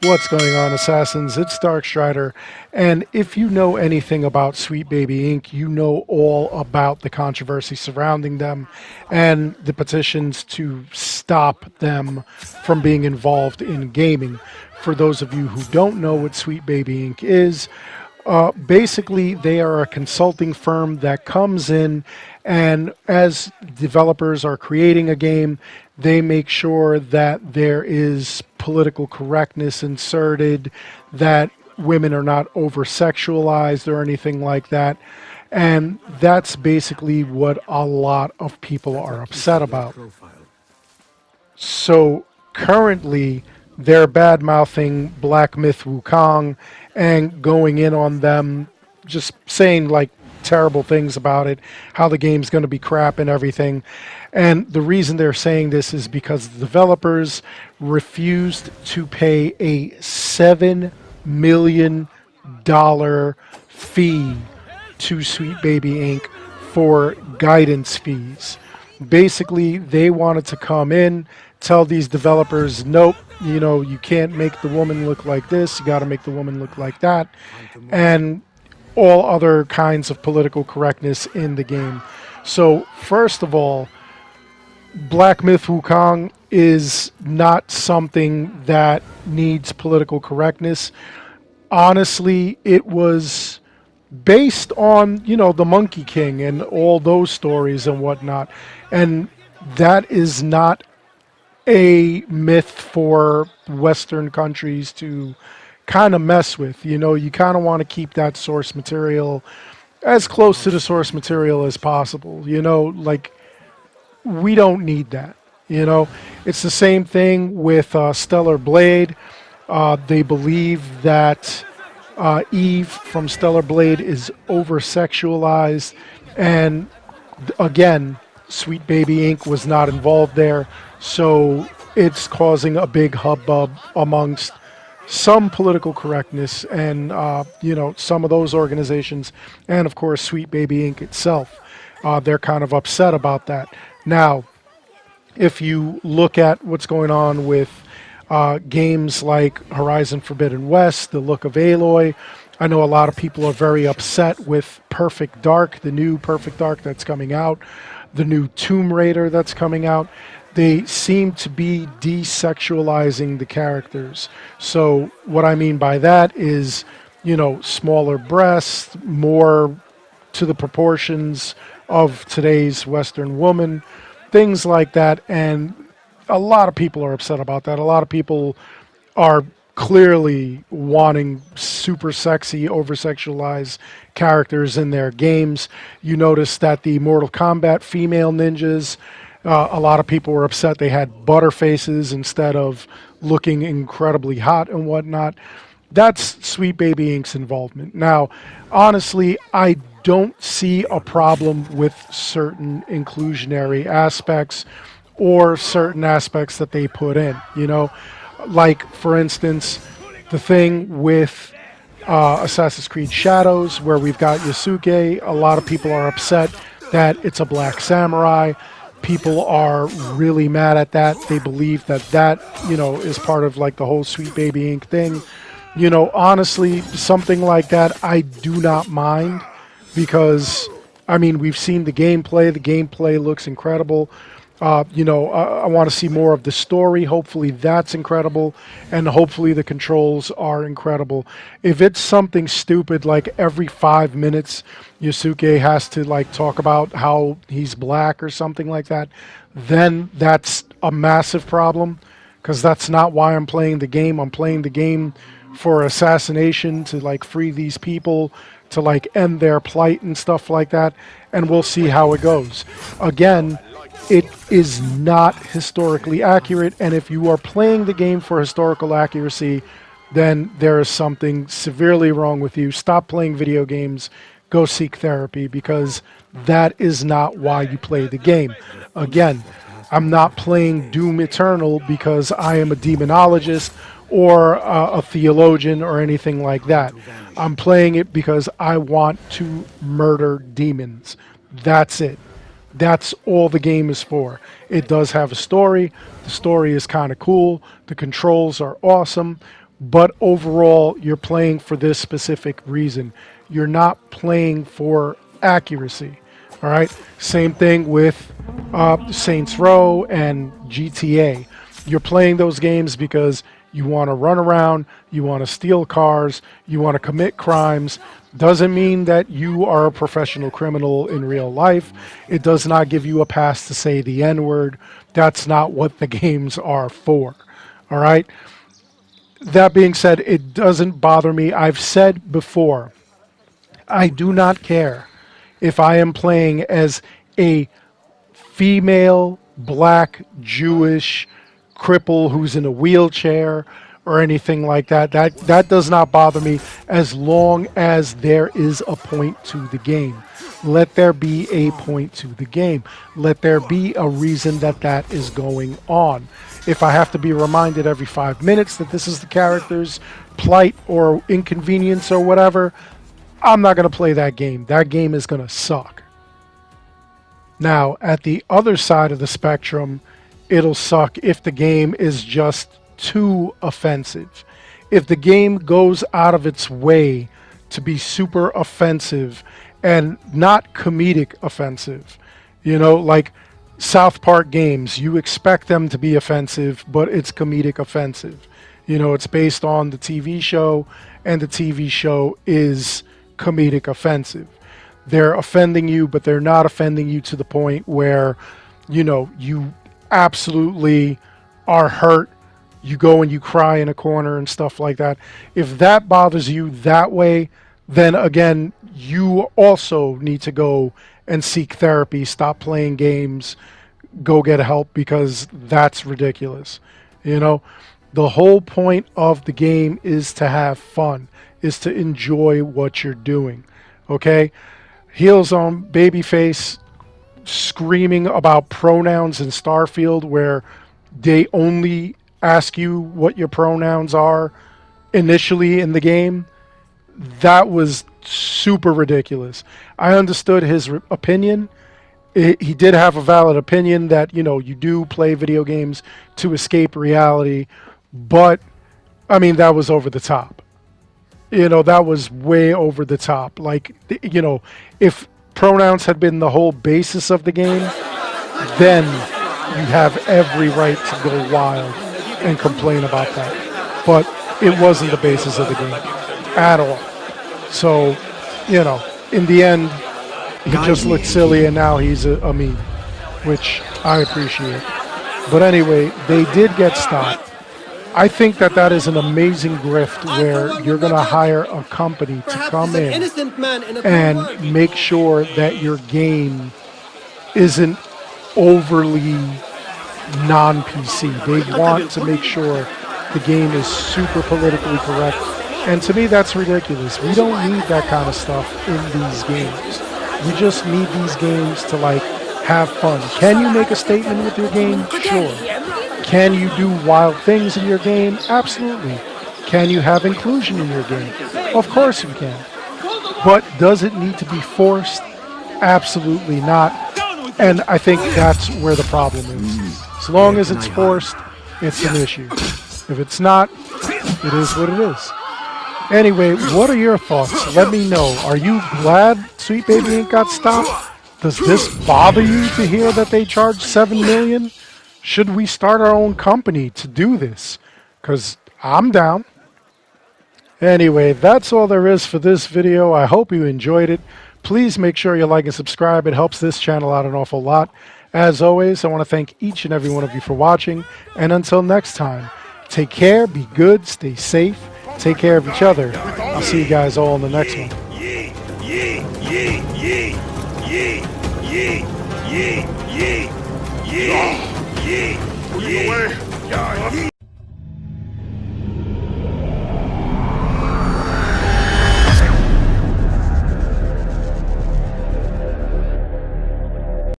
What's going on, Assassins? It's Darkstrider, and if you know anything about Sweet Baby Inc., you know all about the controversy surrounding them and the petitions to stop them from being involved in gaming. For those of you who don't know what Sweet Baby Inc. is, basically, they are a consulting firm that comes in, and as developers are creating a game, they make sure that there is political correctness inserted, that women are not over sexualized or anything like that. And that's basically what a lot of people are upset about. So currently, they're bad mouthing Black Myth Wukong and going in on them, just saying like terrible things about it, how the game's going to be crap and everything. And the reason they're saying this is because the developers refused to pay a $7 million fee to Sweet Baby Inc. for guidance fees. Basically, they wanted to come in, tell these developers, nope, you can't make the woman look like this, you got to make the woman look like that, and all other kinds of political correctness in the game. So, first of all, Black Myth Wukong is not something that needs political correctness. Honestly, it was based on, the Monkey King and all those stories and whatnot. And that is not a myth for Western countries to kind of mess with. You kind of want to keep that source material as close to the source material as possible. Like, we don't need that. It's the same thing with Stellar Blade. They believe that Eve from Stellar Blade is over-sexualized, and again, Sweet Baby Inc. was not involved there, so it's causing a big hubbub amongst some political correctness and, some of those organizations, and of course Sweet Baby Inc. itself. They're kind of upset about that. Now, if you look at what's going on with games like Horizon Forbidden West, The Look of Aloy, I know a lot of people are very upset with Perfect Dark, the new Perfect Dark that's coming out, the new Tomb Raider that's coming out. They seem to be desexualizing the characters. So what I mean by that is, smaller breasts, more to the proportions of today's Western woman, things like that. And a lot of people are upset about that. A lot of people are clearly wanting super sexy, over-sexualized characters in their games. You notice that the Mortal Kombat female ninjas, a lot of people were upset they had butter faces instead of looking incredibly hot and whatnot. That's Sweet Baby Inc.'s involvement. Now, honestly, I don't see a problem with certain inclusionary aspects or certain aspects that they put in, like, for instance, the thing with Assassin's Creed Shadows, where we've got Yasuke. A lot of people are upset that it's a black samurai. People are really mad at that. They believe that is part of like the whole Sweet Baby Inc. thing. Honestly, something like that I do not mind, because we've seen the gameplay. The gameplay looks incredible. I want to see more of the story. Hopefully that's incredible, and hopefully the controls are incredible. If it's something stupid like every 5 minutes Yasuke has to like talk about how he's black or something like that, then that's a massive problem, because that's not why I'm playing the game. I'm playing the game for assassination, to like free these people, to like end their plight and stuff like that, and we'll see how it goes. Again, it is not historically accurate, and if you are playing the game for historical accuracy, then there is something severely wrong with you. Stop playing video games, go seek therapy, because that is not why you play the game. Again, I'm not playing Doom Eternal because I am a demonologist or a theologian or anything like that. I'm playing it because I want to murder demons. That's it. That's all the game is for. It does have a story. The story is kind of cool. The controls are awesome. but overall you're playing for this specific reason. You're not playing for accuracy. All right, same thing with Saints Row and GTA. You're playing those games because you want to run around, you want to steal cars, you want to commit crimes. Doesn't mean that you are a professional criminal in real life. It does not give you a pass to say the N-word. That's not what the games are for. All right? That being said, it doesn't bother me. I've said before, I do not care if I am playing as a female, black, Jewish cripple who's in a wheelchair or anything like that. That does not bother me as long as there is a point to the game. Let there be a point to the game. Let there be a reason that that is going on. If I have to be reminded every 5 minutes that this is the character's plight or inconvenience or whatever, I'm not going to play that game. That game is going to suck. Now, at the other side of the spectrum, it'll suck if the game is just too offensive. If the game goes out of its way to be super offensive and not comedic offensive, you know, like South Park games, you expect them to be offensive, but it's comedic offensive. You know, it's based on the TV show, and the TV show is comedic offensive. They're offending you, but they're not offending you to the point where, you know, you absolutely are hurt. You go and you cry in a corner and stuff like that. If that bothers you that way, then again, you also need to go and seek therapy, stop playing games, go get help, because that's ridiculous. You know, the whole point of the game is to have fun, is to enjoy what you're doing. Okay? Heels on babyface screaming about pronouns in Starfield, where they only ask you what your pronouns are initially in the game. That was super ridiculous. I understood his opinion. He did have a valid opinion that, you know, you do play video games to escape reality, but I mean, that was over the top. You know, that was way over the top. Like, you know, if pronouns had been the whole basis of the game, then you have every right to go wild and complain about that. But it wasn't the basis of the game at all. So, you know, in the end, he just looked silly, and now he's a meme, which I appreciate. But anyway, they did get stopped. I think that that is an amazing grift where you're going to hire a company to come in and make sure that your game isn't overly non-PC. They want to make sure the game is super politically correct. And to me, that's ridiculous. We don't need that kind of stuff in these games. We just need these games to, like, have fun. Can you make a statement with your game? Sure. Can you do wild things in your game? Absolutely. Can you have inclusion in your game? Of course you can. But does it need to be forced? Absolutely not. And I think that's where the problem is. As long as it's forced, it's an issue. If it's not, it is what it is. Anyway, what are your thoughts? Let me know. Are you glad Sweet Baby Inc. got stopped? Does this bother you to hear that they charged $7 million? Should we start our own company to do this? Because I'm down. Anyway, that's all there is for this video. I hope you enjoyed it. Please make sure you like and subscribe. It helps this channel out an awful lot. As always, I want to thank each and every one of you for watching. And until next time, take care, be good, stay safe, take care of each other. I'll see you guys all in the next one.